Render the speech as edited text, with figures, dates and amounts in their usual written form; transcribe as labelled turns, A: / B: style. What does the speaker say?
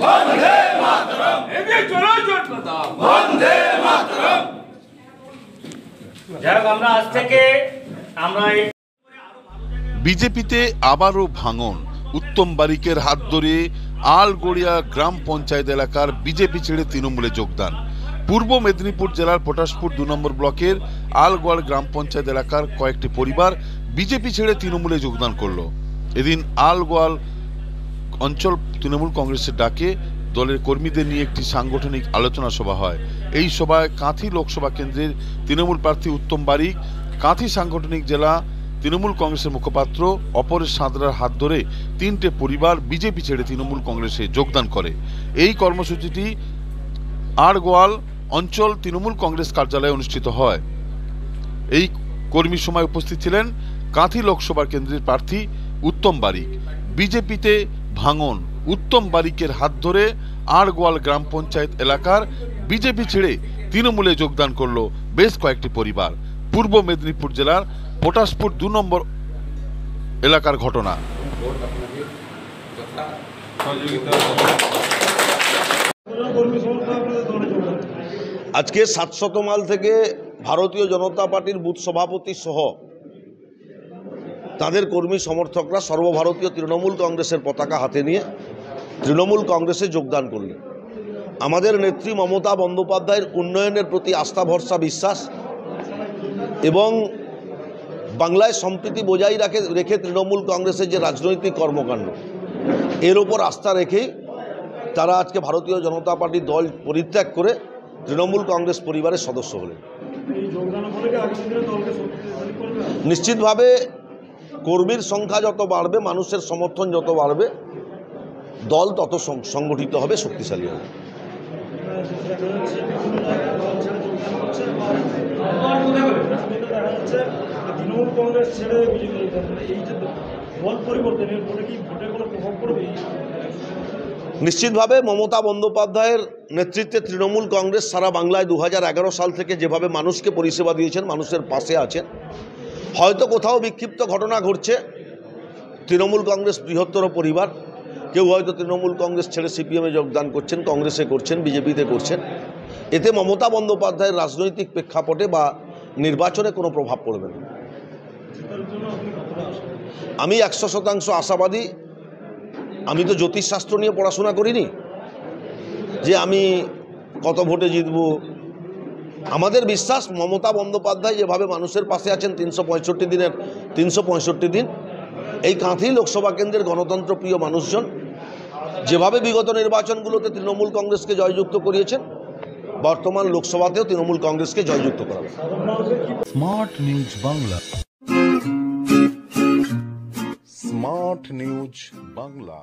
A: বন্দে মাতরম। এগিয়ে চলো জোট বাঁধাও, বন্দে মাতরম।
B: যাই হোক, আমরা আজ থেকে
C: বিজেপিতে আবারও ভাঙন। উত্তম বারিকের হাত ধরে আলগড়িয়া গ্রাম পঞ্চায়েত এলাকার বিজেপি ছেড়ে তৃণমূলে যোগদান। পূর্ব মেদিনীপুর জেলার পটাশপুর 2 নম্বর ব্লকের আলগোয়াল গ্রাম পঞ্চায়েত এলাকার কয়েকটি পরিবার বিজেপি ছেড়ে তৃণমূলে যোগদান করলো। এদিন আলগোয়াল অঞ্চল তৃণমূল কংগ্রেসের ডাকে দলের কর্মীদের নিয়ে একটি সাংগঠনিক আলোচনা সভা হয়। এই সভায় কাঁথি লোকসভা কেন্দ্রের তৃণমূল প্রার্থী উত্তম বারিক, কাঁথি সাংগঠনিক জেলা তৃণমূল কংগ্রেসের মুখপাত্র অপরেশ সাঁতরার হাত ধরে 3টে পরিবার বিজেপি ছেড়ে তৃণমূল কংগ্রেসে যোগদান করে। এই কর্মসূচিটি আড়গোয়াল অঞ্চল তৃণমূল কংগ্রেস কার্যালয়ে অনুষ্ঠিত হয়। এই কর্মী সময় উপস্থিত ছিলেন কাঁথি লোকসভা কেন্দ্রের প্রার্থী উত্তম বারিক। বিজেপিতে ভাঙন। উত্তম বারিকের হাত ধরে আড়গোয়াল গ্রাম পঞ্চায়েত এলাকার বিজেপি ছেড়ে তৃণমূলে যোগদান করল বেশ কয়েকটি পরিবার। পূর্ব মেদিনীপুর জেলার পটাশপুর 2 নম্বর এলাকার ঘটনা।
D: আজকে 700 মাইল থেকে ভারতীয় জনতা পার্টির বুথ সভাপতি সহ তাদের কর্মী সমর্থকরা সর্বভারতীয় তৃণমূল কংগ্রেসের পতাকা হাতে নিয়ে তৃণমূল কংগ্রেসে যোগদান করলেন। আমাদের নেত্রী মমতা বন্দ্যোপাধ্যায়ের উন্নয়নের প্রতি আস্থা ভরসা বিশ্বাস এবং বাংলায় সম্প্রীতি বজায় রেখে তৃণমূল কংগ্রেসের যে রাজনৈতিক কর্মকাণ্ড এর ওপর আস্থা রেখেই তারা আজকে ভারতীয় জনতা পার্টির দল পরিত্যাগ করে তৃণমূল কংগ্রেস পরিবারের সদস্য হলেন। নিশ্চিতভাবে কর্মীর সংখ্যা যত বাড়বে, মানুষের সমর্থন যত বাড়বে, দল তত সংগঠিত হবে, শক্তিশালী হবে। নিশ্চিতভাবে মমতা বন্দ্যোপাধ্যায়ের নেতৃত্বে তৃণমূল কংগ্রেস সারা বাংলায় 2011 সাল থেকে যেভাবে মানুষকে পরিষেবা দিয়েছেন, মানুষের পাশে আছেন। হয়তো কোথাও বিক্ষিপ্ত ঘটনা ঘটছে, তৃণমূল কংগ্রেস বৃহত্তর পরিবার, কেউ হয়তো তৃণমূল কংগ্রেস ছেড়ে সিপিএমে যোগদান করছেন, কংগ্রেসে করছেন, বিজেপিতে করছেন। এতে মমতা বন্দ্যোপাধ্যায়ের রাজনৈতিক প্রেক্ষাপটে বা নির্বাচনে কোনো প্রভাব পড়বে না। আমি 100% আশাবাদী। আমি তো জ্যোতিষশাস্ত্র নিয়ে পড়াশোনা করিনি যে আমি কত ভোটে জিতব। আমাদের বিশ্বাস মমতা বন্দ্যোপাধ্যায় যেভাবে মানুষের পাশে আছেন 365 দিন, এই কাঁথি লোকসভা কেন্দ্রের গণতন্ত্রপ্রিয় মানুষজন যেভাবে বিগত নির্বাচনগুলোতে তৃণমূল কংগ্রেসকে জয়যুক্ত করিয়েছেন, বর্তমান লোকসভাতেও তৃণমূল কংগ্রেসকে জয়যুক্ত করাবে।
E: Smart news Bangla. Smart news Bangla.